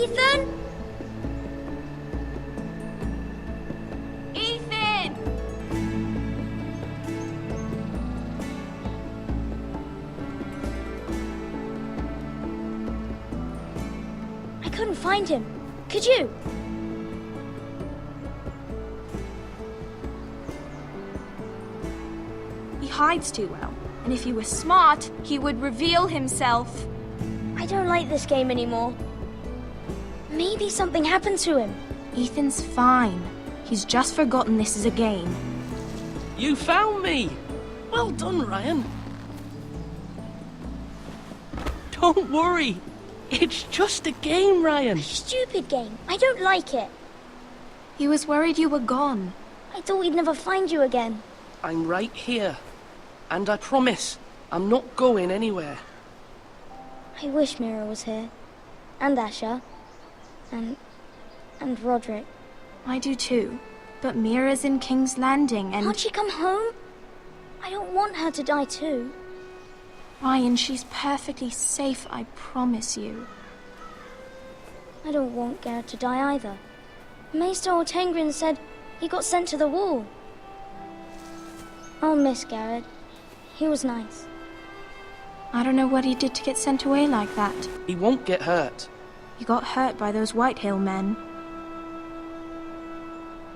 Ethan? Ethan! I couldn't find him. Could you? He hides too well, and if he were smart, he would reveal himself. I don't like this game anymore. Maybe something happened to him. Ethan's fine. He's just forgotten this is a game. You found me! Well done, Ryan. Don't worry. It's just a game, Ryan. Stupid game. I don't like it. He was worried you were gone. I thought we'd never find you again. I'm right here. And I promise, I'm not going anywhere. I wish Mira was here. And Asher. And Roderick. I do too. But Mira's in King's Landing and... Can't she come home? I don't want her to die too. Ryan, she's perfectly safe, I promise you. I don't want Garrett to die either. Maester Ortengrin said he got sent to the wall. I'll miss Garrett. He was nice. I don't know what he did to get sent away like that. He won't get hurt. He got hurt by those Whitehill men.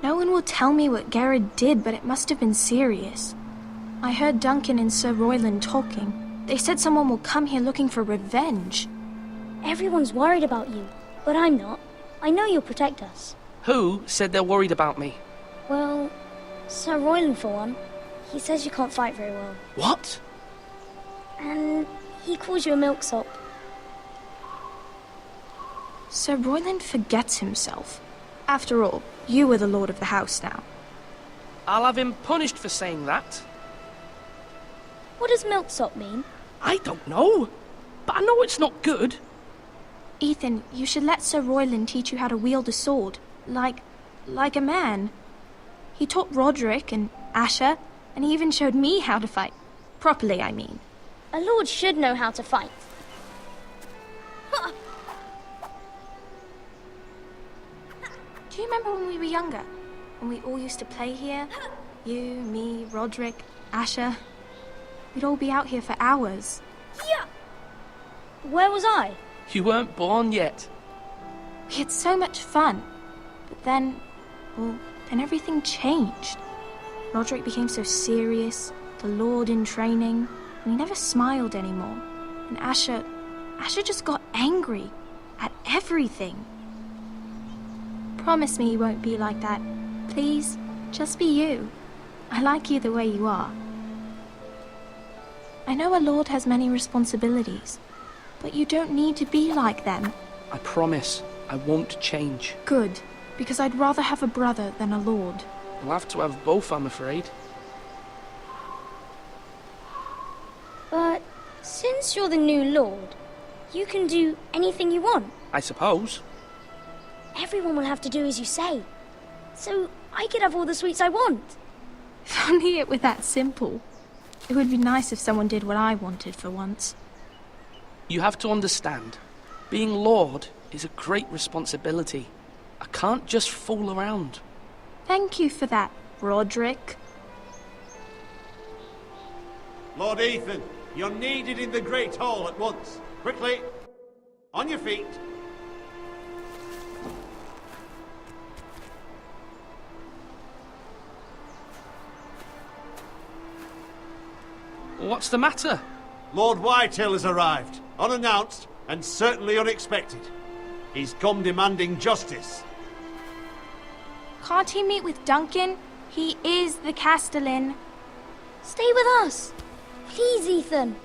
No one will tell me what Garrett did, but it must have been serious. I heard Duncan and Sir Royland talking. They said someone will come here looking for revenge. Everyone's worried about you, but I'm not. I know you'll protect us. Who said they're worried about me? Well, Sir Royland for one. He says you can't fight very well. What? And he calls you a milksop. Sir Royland forgets himself. After all, you are the lord of the house now. I'll have him punished for saying that. What does milksop mean? I don't know, but I know it's not good. Ethan, you should let Sir Royland teach you how to wield a sword. Like a man. He taught Roderick and Asher, and he even showed me how to fight. Properly, I mean. A lord should know how to fight. Do you remember when we were younger? When we all used to play here? You, me, Roderick, Asher. We'd all be out here for hours. Yeah. Where was I? You weren't born yet. We had so much fun. But then everything changed. Roderick became so serious, the lord in training, and he never smiled anymore. And Asher just got angry at everything. Promise me you won't be like that. Please, just be you. I like you the way you are. I know a lord has many responsibilities, but you don't need to be like them. I promise I won't change. Good, because I'd rather have a brother than a lord. We'll have to have both, I'm afraid. But since you're the new lord, you can do anything you want. I suppose. Everyone will have to do as you say. So I could have all the sweets I want. If only it were that simple. It would be nice if someone did what I wanted for once. You have to understand, being lord is a great responsibility. I can't just fool around. Thank you for that, Roderick. Lord Ethan, you're needed in the Great Hall at once. Quickly, on your feet. What's the matter? Lord Whitehill has arrived, unannounced and certainly unexpected. He's come demanding justice. Can't he meet with Duncan? He is the Castellan. Stay with us. Please, Ethan.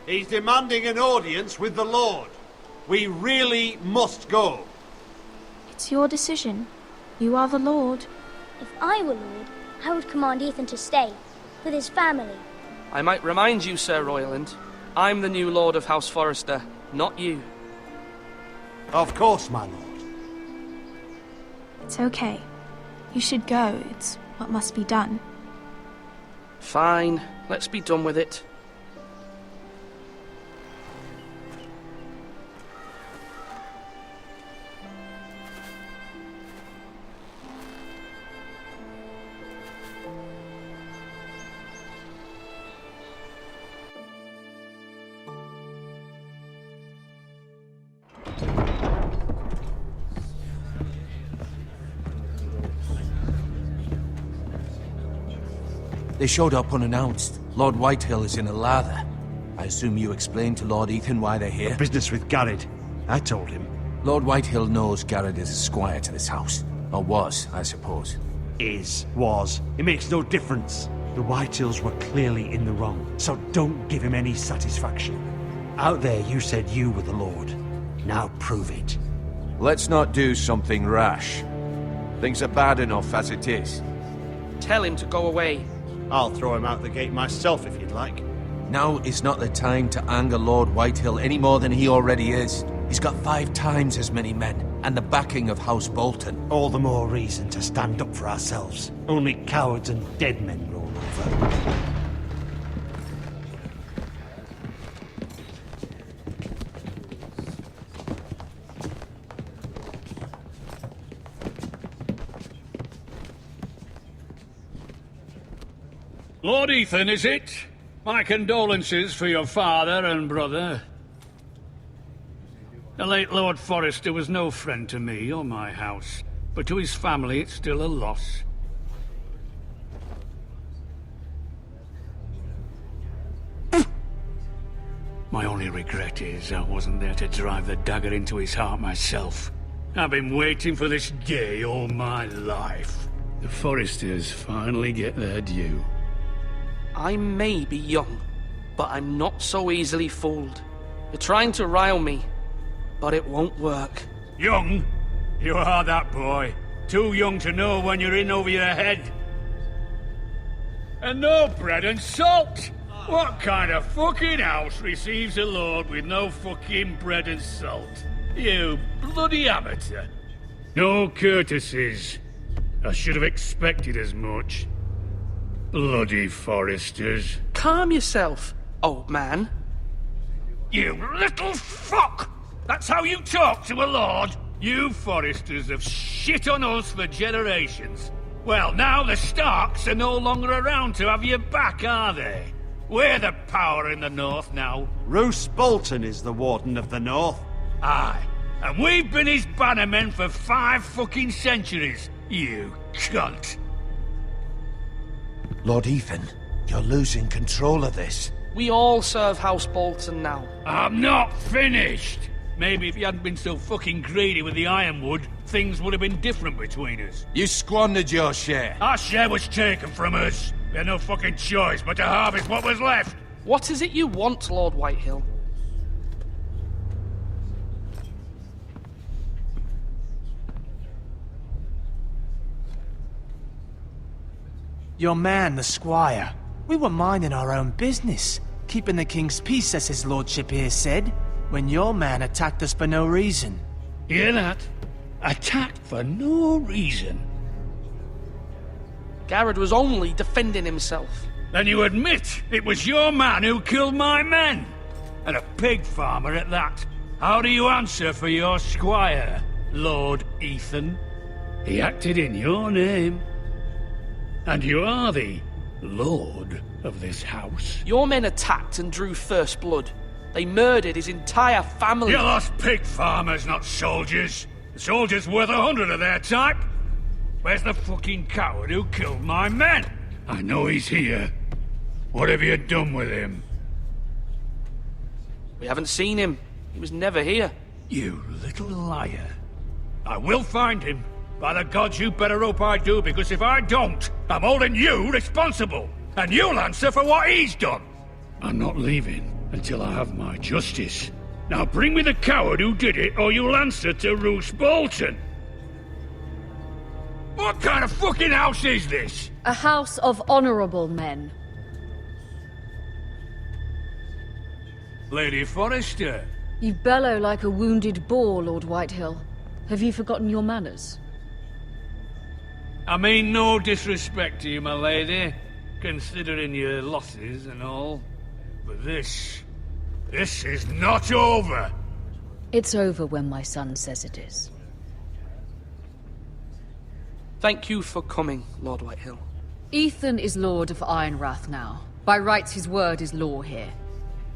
He's demanding an audience with the Lord. We really must go. It's your decision. You are the Lord. If I were lord, I would command Ethan to stay, with his family. I might remind you, Sir Royland, I'm the new Lord of House Forrester, not you. Of course, my lord. It's okay. You should go. It's what must be done. Fine, let's be done with it. They showed up unannounced. Lord Whitehill is in a lather. I assume you explained to Lord Ethan why they're here? Business with Garrett. I told him. Lord Whitehill knows Garrett is a squire to this house. Or was, I suppose. Was. It makes no difference. The Whitehills were clearly in the wrong, so don't give him any satisfaction. Out there you said you were the Lord. Now prove it. Let's not do something rash. Things are bad enough as it is. Tell him to go away. I'll throw him out the gate myself if you'd like. Now is not the time to anger Lord Whitehill any more than he already is. He's got 5 times as many men, and the backing of House Bolton. All the more reason to stand up for ourselves. Only cowards and dead men roll over. Lord Ethan, is it? My condolences for your father and brother. The late Lord Forrester was no friend to me or my house, but to his family it's still a loss. My only regret is I wasn't there to drive the dagger into his heart myself. I've been waiting for this day all my life. The Forresters finally get their due. I may be young, but I'm not so easily fooled. You're trying to rile me, but it won't work. Young? You are that boy. Too young to know when you're in over your head. And no bread and salt! What kind of fucking house receives a lord with no fucking bread and salt? You bloody amateur. No courtesies. I should have expected as much. Bloody Forresters. Calm yourself, old man. You little fuck! That's how you talk to a lord? You Forresters have shit on us for generations. Well, now the Starks are no longer around to have your back, are they? We're the power in the north now. Roose Bolton is the Warden of the North. Aye, and we've been his bannermen for 5 fucking centuries, you cunt. Lord Ethan, you're losing control of this. We all serve House Bolton now. I'm not finished! Maybe if you hadn't been so fucking greedy with the ironwood, things would have been different between us. You squandered your share. Our share was taken from us. We had no fucking choice but to harvest what was left. What is it you want, Lord Whitehill? Your man, the squire. We were minding our own business, keeping the king's peace, as his lordship here said, when your man attacked us for no reason. Hear that? Attacked for no reason. Garrett was only defending himself. Then you admit it was your man who killed my men? And a pig farmer at that. How do you answer for your squire, Lord Ethan? He acted in your name. And you are the lord of this house. Your men attacked and drew first blood. They murdered his entire family. You lost pig farmers, not soldiers. The soldiers worth 100 of their type. Where's the fucking coward who killed my men? I know he's here. What have you done with him? We haven't seen him. He was never here. You little liar. I will find him. By the gods, you better hope I do, because if I don't, I'm holding you responsible. And you'll answer for what he's done. I'm not leaving until I have my justice. Now bring me the coward who did it, or you'll answer to Roose Bolton. What kind of fucking house is this? A house of honorable men. Lady Forrester. You bellow like a wounded boar, Lord Whitehill. Have you forgotten your manners? I mean no disrespect to you, my lady, considering your losses and all. But this is not over. It's over when my son says it is. Thank you for coming, Lord Whitehill. Ethan is Lord of Ironrath now. By rights, his word is law here.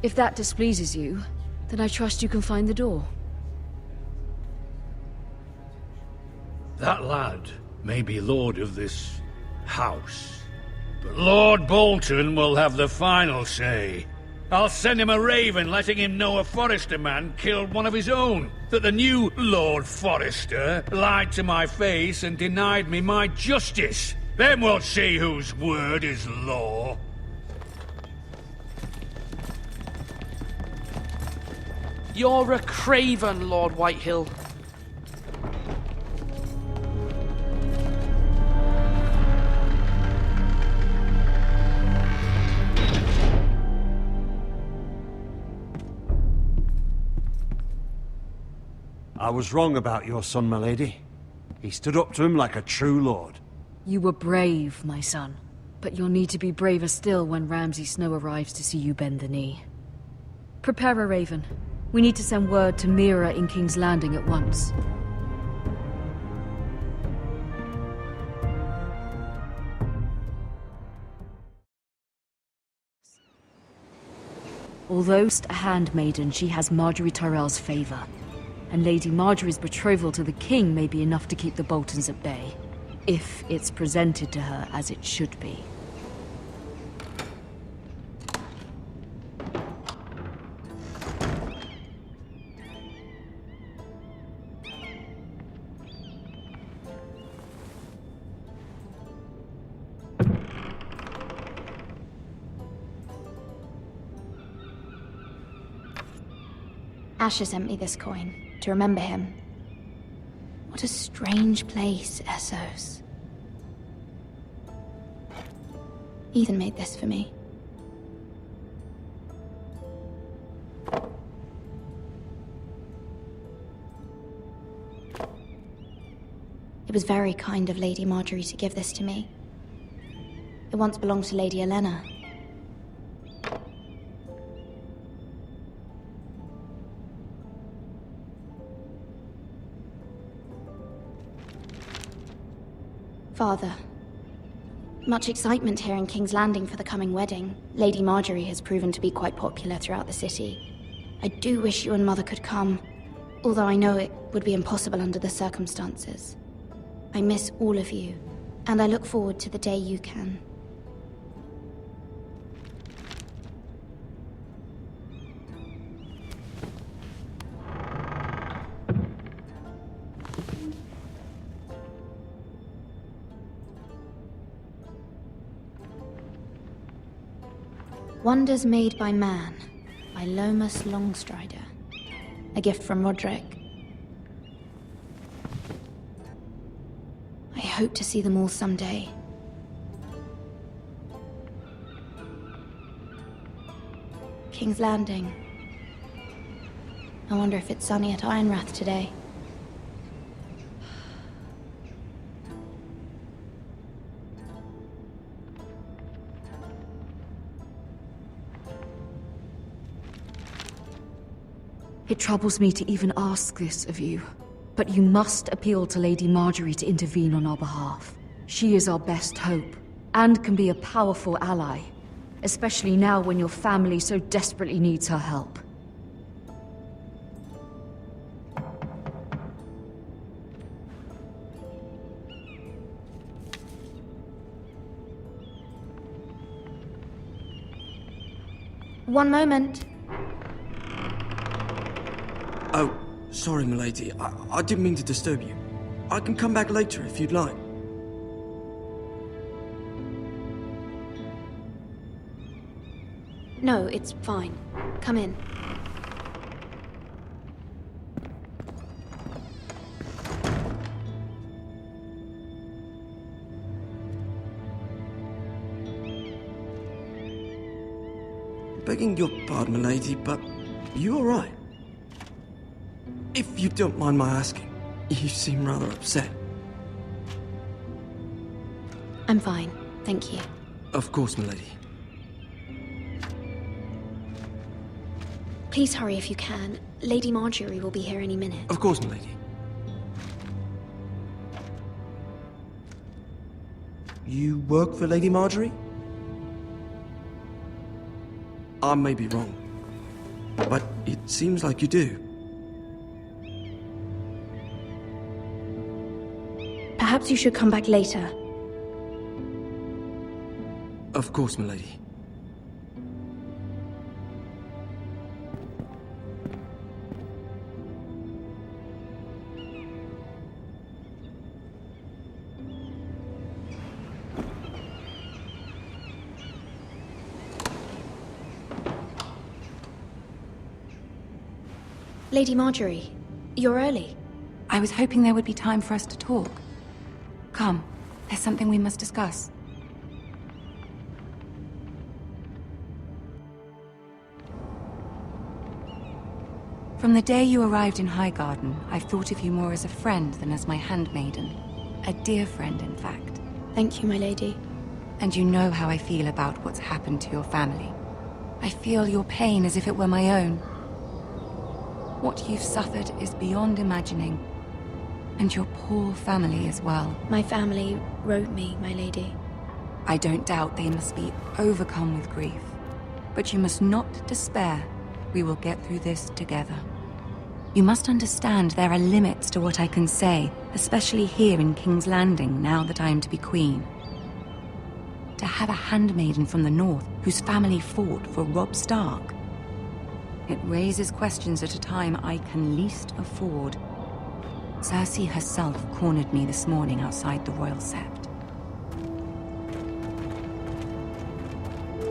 If that displeases you, then I trust you can find the door. That lad may be lord of this house, But Lord Bolton will have the final say. I'll send him a raven letting him know a Forrester man killed one of his own. That the new Lord Forrester lied to my face and denied me my justice. Then we'll see whose word is law. You're a craven, Lord Whitehill. I was wrong about your son, my lady. He stood up to him like a true lord. You were brave, my son. But you'll need to be braver still when Ramsay Snow arrives to see you bend the knee. Prepare a raven. We need to send word to Mira in King's Landing at once. Although a handmaiden, she has Marjorie Tyrell's favor. And Lady Marjorie's betrothal to the king may be enough to keep the Boltons at bay. If it's presented to her as it should be. Asher sent me this coin, to remember him. What a strange place, Essos. Ethan made this for me. It was very kind of Lady Marjorie to give this to me. It once belonged to Lady Elena. Father, much excitement here in King's Landing for the coming wedding. Lady Marjorie has proven to be quite popular throughout the city. I do wish you and Mother could come, although I know it would be impossible under the circumstances. I miss all of you, and I look forward to the day you can. Wonders Made by Man, by Lomas Longstrider. A gift from Roderick. I hope to see them all someday. King's Landing. I wonder if it's sunny at Ironrath today. It troubles me to even ask this of you, but you must appeal to Lady Marjorie to intervene on our behalf. She is our best hope, and can be a powerful ally, especially now when your family so desperately needs her help. One moment. Oh, sorry, milady. I didn't mean to disturb you. I can come back later if you'd like. No, it's fine. Come in. Begging your pardon, milady, but you all right? If you don't mind my asking, you seem rather upset. I'm fine, thank you. Of course, milady. Please hurry if you can. Lady Marjorie will be here any minute. Of course, milady. You work for Lady Marjorie? I may be wrong, but it seems like you do. Perhaps you should come back later. Of course, milady. Lady Marjorie, you're early. I was hoping there would be time for us to talk. Come, there's something we must discuss. From the day you arrived in Highgarden, I've thought of you more as a friend than as my handmaiden. A dear friend, in fact. Thank you, my lady. And you know how I feel about what's happened to your family. I feel your pain as if it were my own. What you've suffered is beyond imagining. And your poor family as well. My family wrote me, my lady. I don't doubt they must be overcome with grief. But you must not despair. We will get through this together. You must understand there are limits to what I can say, especially here in King's Landing, now that I am to be queen. To have a handmaiden from the north whose family fought for Robb Stark. It raises questions at a time I can least afford. Cersei herself cornered me this morning outside the Royal Sept.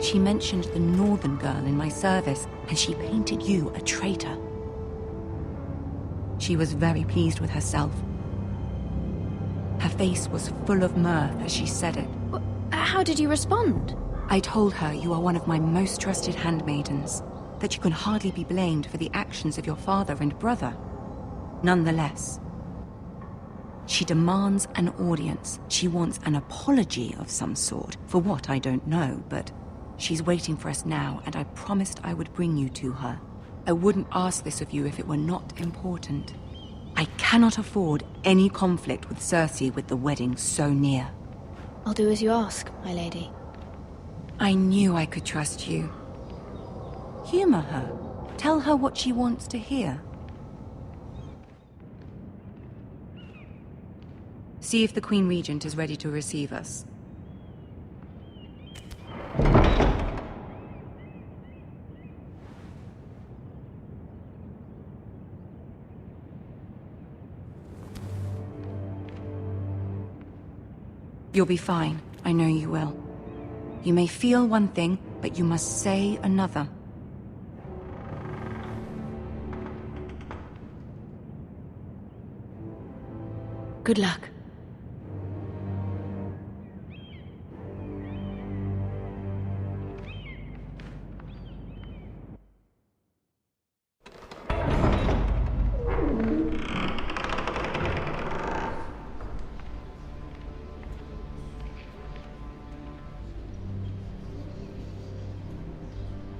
She mentioned the northern girl in my service, and she painted you a traitor. She was very pleased with herself. Her face was full of mirth as she said it. How did you respond? I told her you are one of my most trusted handmaidens, that you can hardly be blamed for the actions of your father and brother. Nonetheless, she demands an audience. She wants an apology of some sort, for what I don't know, but she's waiting for us now, and I promised I would bring you to her. I wouldn't ask this of you if it were not important. I cannot afford any conflict with Cersei with the wedding so near. I'll do as you ask, my lady. I knew I could trust you. Humor her. Tell her what she wants to hear. See if the Queen Regent is ready to receive us. You'll be fine. I know you will. You may feel one thing, but you must say another. Good luck.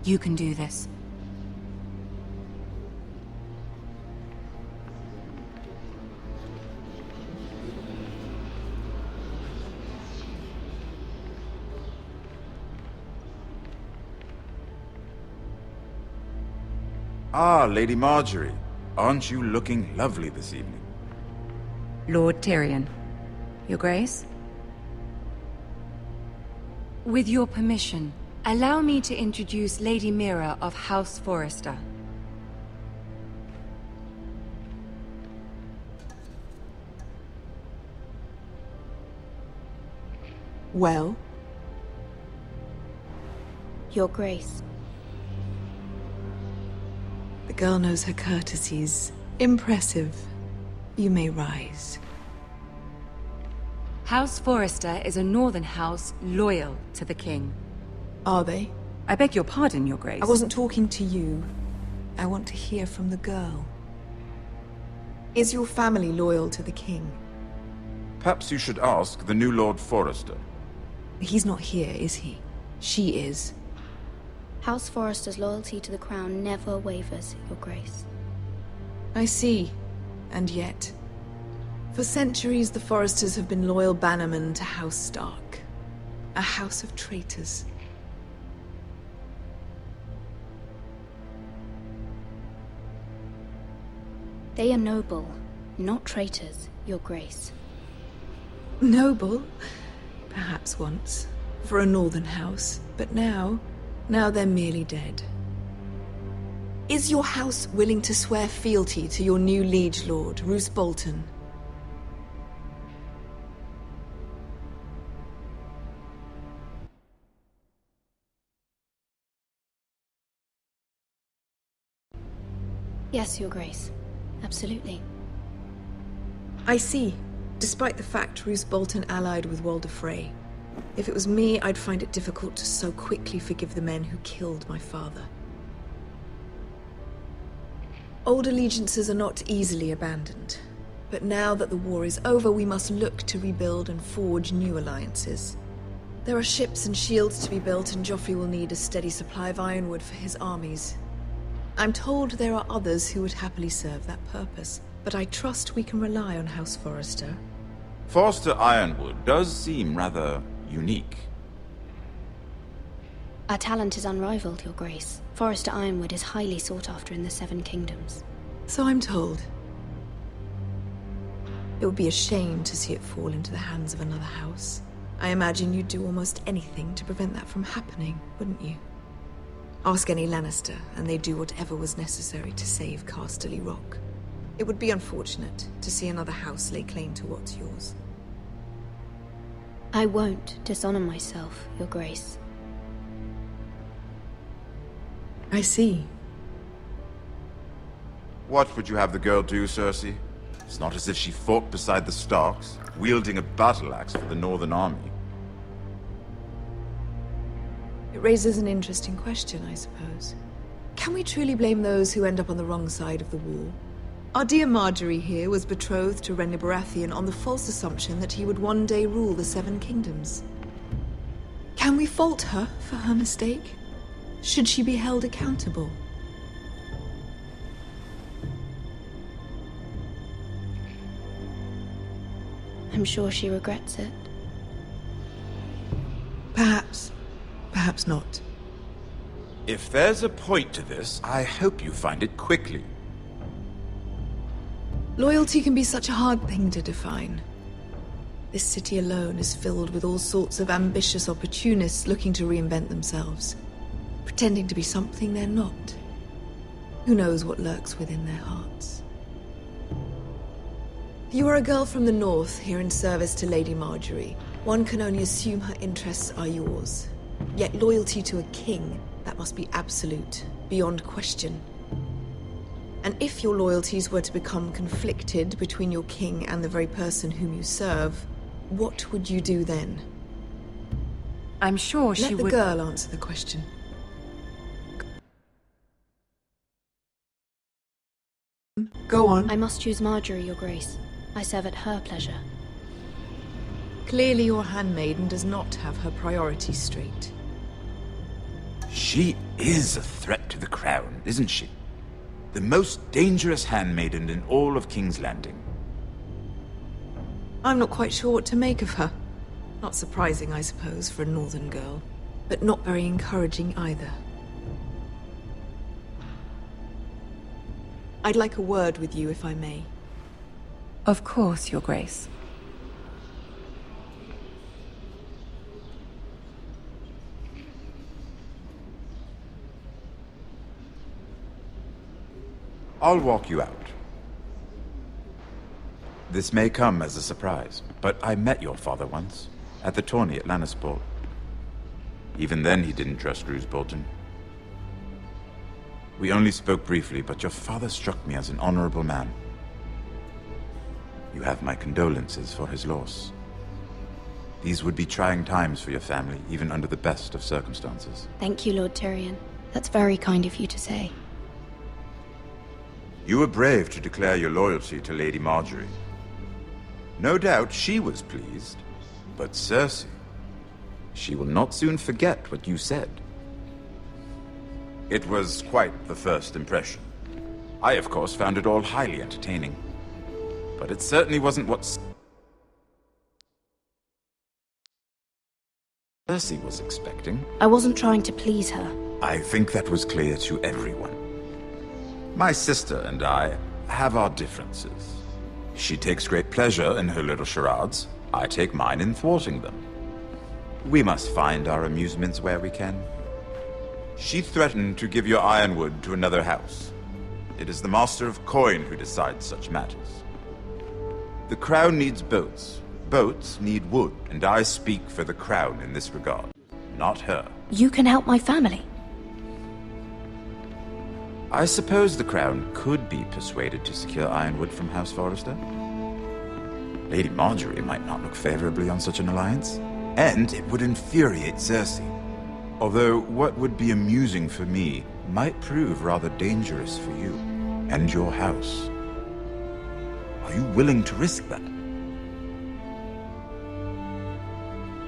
You can do this. Ah, Lady Marjorie. Aren't you looking lovely this evening? Lord Tyrion. Your Grace? With your permission, allow me to introduce Lady Mira of House Forrester. Well? Your Grace. The girl knows her courtesies. Impressive. You may rise. House Forrester is a northern house loyal to the king. Are they? I beg your pardon, Your Grace. I wasn't talking to you. I want to hear from the girl. Is your family loyal to the king? Perhaps you should ask the new Lord Forrester. He's not here, is he? She is. House Forrester's loyalty to the crown never wavers, Your Grace. I see. And yet, for centuries the Forresters have been loyal bannermen to House Stark. A house of traitors. They are noble, not traitors, Your Grace. Noble? Perhaps once. for a northern house, but now they're merely dead. Is your house willing to swear fealty to your new liege lord, Roose Bolton? Yes, Your Grace. Absolutely. I see. Despite the fact Roose Bolton allied with Walder Frey. If it was me, I'd find it difficult to so quickly forgive the men who killed my father. Old allegiances are not easily abandoned. But now that the war is over, we must look to rebuild and forge new alliances. There are ships and shields to be built, and Joffrey will need a steady supply of ironwood for his armies. I'm told there are others who would happily serve that purpose, but I trust we can rely on House Forrester. Forrester Ironwood does seem rather unique. Our talent is unrivaled, Your Grace. Forrester Ironwood is highly sought after in the Seven Kingdoms. So I'm told. It would be a shame to see it fall into the hands of another house. I imagine you'd do almost anything to prevent that from happening, wouldn't you? Ask any Lannister, and they'd do whatever was necessary to save Casterly Rock. It would be unfortunate to see another house lay claim to what's yours. I won't dishonor myself, Your Grace. I see. What would you have the girl do, Cersei? It's not as if she fought beside the Starks, wielding a battle axe for the Northern Army. It raises an interesting question, I suppose. Can we truly blame those who end up on the wrong side of the wall? Our dear Marjorie here was betrothed to Renly Baratheon on the false assumption that he would one day rule the Seven Kingdoms. Can we fault her for her mistake? Should she be held accountable? I'm sure she regrets it. Perhaps. Perhaps not. If there's a point to this, I hope you find it quickly. Loyalty can be such a hard thing to define. This city alone is filled with all sorts of ambitious opportunists looking to reinvent themselves, pretending to be something they're not. Who knows what lurks within their hearts? You are a girl from the north here in service to Lady Marjorie. One can only assume her interests are yours. Yet loyalty to a king, that must be absolute, beyond question. And if your loyalties were to become conflicted between your king and the very person whom you serve, what would you do then? I'm sure she would... Let the girl answer the question. Go on. I must choose Marjorie, Your Grace. I serve at her pleasure. Clearly your handmaiden does not have her priorities straight. She is a threat to the crown, isn't she? The most dangerous handmaiden in all of King's Landing. I'm not quite sure what to make of her. Not surprising, I suppose, for a northern girl, but not very encouraging either. I'd like a word with you, if I may. Of course, Your Grace. I'll walk you out. This may come as a surprise, but I met your father once, at the tourney at Lannisport. Even then he didn't trust Roose Bolton. We only spoke briefly, but your father struck me as an honorable man. You have my condolences for his loss. These would be trying times for your family, even under the best of circumstances. Thank you, Lord Tyrion. That's very kind of you to say. You were brave to declare your loyalty to Lady Marjorie. No doubt she was pleased, but Cersei, she will not soon forget what you said. It was quite the first impression. I, of course, found it all highly entertaining. But it certainly wasn't what Cersei was expecting. I wasn't trying to please her. I think that was clear to everyone. My sister and I have our differences. She takes great pleasure in her little charades. I take mine in thwarting them. We must find our amusements where we can. She threatened to give your ironwood to another house. It is the Master of Coin who decides such matters. The crown needs boats. Boats need wood, and I speak for the crown in this regard, not her. You can help my family. I suppose the crown could be persuaded to secure ironwood from House Forrester. Lady Marjorie might not look favorably on such an alliance, and it would infuriate Cersei. Although what would be amusing for me might prove rather dangerous for you and your house. Are you willing to risk that?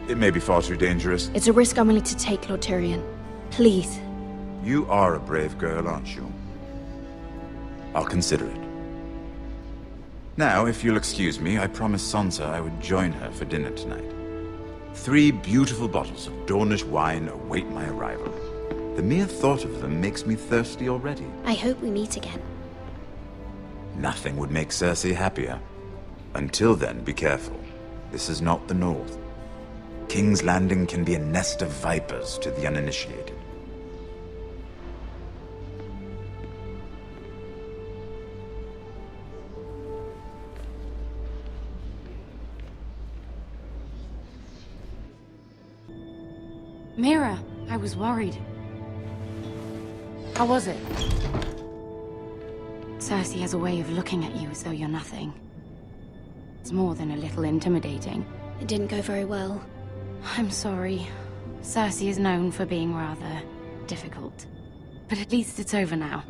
It may be far too dangerous. It's a risk I'm willing to take, Lord Tyrion. Please. You are a brave girl, aren't you? I'll consider it. Now, if you'll excuse me, I promised Sansa I would join her for dinner tonight. 3 beautiful bottles of Dornish wine await my arrival. The mere thought of them makes me thirsty already. I hope we meet again. Nothing would make Cersei happier. Until then, be careful. This is not the North. King's Landing can be a nest of vipers to the uninitiated. Mira, I was worried. How was it? Cersei has a way of looking at you as though you're nothing. It's more than a little intimidating. It didn't go very well. I'm sorry. Cersei is known for being rather difficult. But at least it's over now.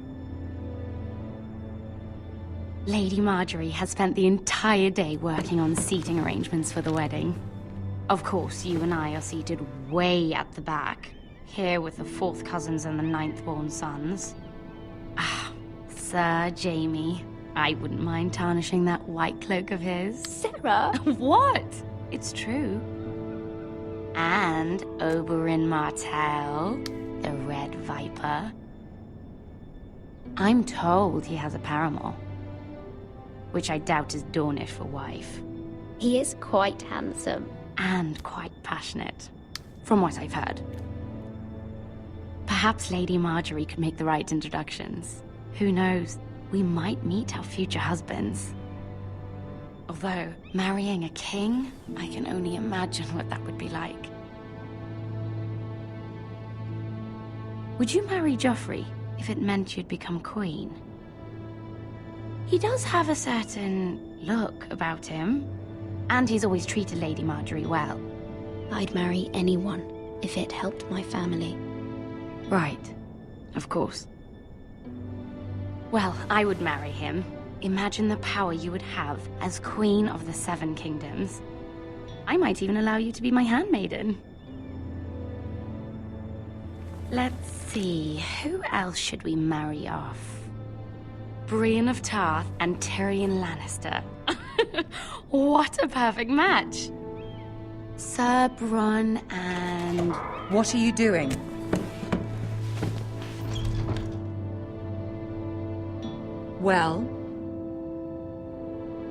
Lady Marjorie has spent the entire day working on seating arrangements for the wedding. Of course, you and I are seated way at the back, here with the 4th cousins and the 9th-born sons. Ah, Sir Jaime. I wouldn't mind tarnishing that white cloak of his. Sarah! What? It's true. And Oberyn Martell, the Red Viper. I'm told he has a paramour, which I doubt is Dornish for wife. He is quite handsome. And quite passionate, from what I've heard. Perhaps Lady Marjorie could make the right introductions. Who knows, we might meet our future husbands. Although, marrying a king, I can only imagine what that would be like. Would you marry Joffrey if it meant you'd become queen? He does have a certain look about him. And he's always treated Lady Marjorie well. I'd marry anyone if it helped my family. Right. Of course. Well, I would marry him. Imagine the power you would have as Queen of the 7 Kingdoms. I might even allow you to be my handmaiden. Let's see, who else should we marry off? Brienne of Tarth and Tyrion Lannister. What a perfect match! Sir Bronn and... What are you doing? Well?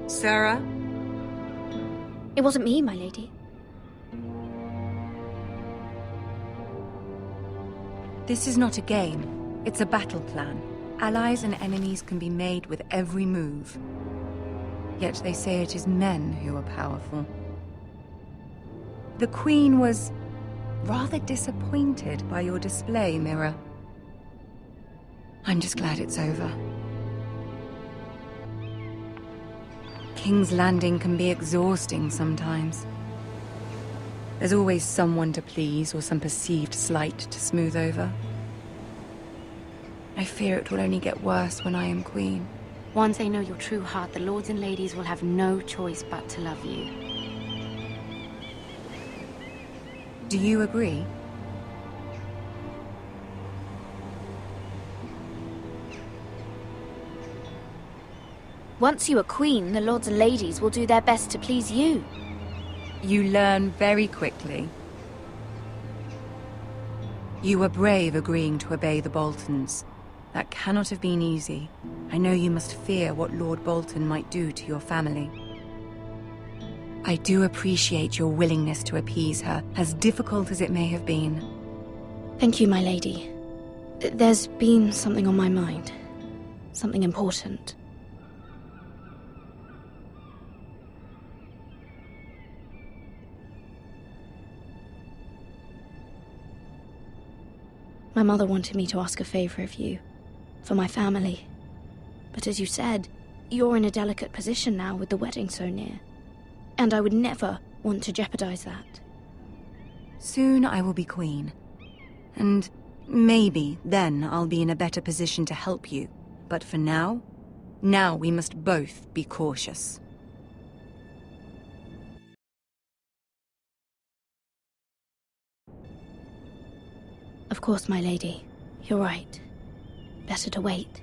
Sarah? It wasn't me, my lady. This is not a game. It's a battle plan. Allies and enemies can be made with every move. Yet they say it is men who are powerful. The Queen was rather disappointed by your display, Mira. I'm just glad it's over. King's Landing can be exhausting sometimes. There's always someone to please or some perceived slight to smooth over. I fear it will only get worse when I am queen. Once they know your true heart, the lords and ladies will have no choice but to love you. Do you agree? Once you are queen, the lords and ladies will do their best to please you. You learn very quickly. You were brave agreeing to obey the Boltons. That cannot have been easy. I know you must fear what Lord Bolton might do to your family. I do appreciate your willingness to appease her, as difficult as it may have been. Thank you, my lady. There's been something on my mind. Something important. My mother wanted me to ask a favor of you, for my family. But as you said, you're in a delicate position now with the wedding so near. And I would never want to jeopardize that. Soon I will be queen. And maybe then I'll be in a better position to help you. But for now we must both be cautious. Of course, my lady. You're right. Better to wait.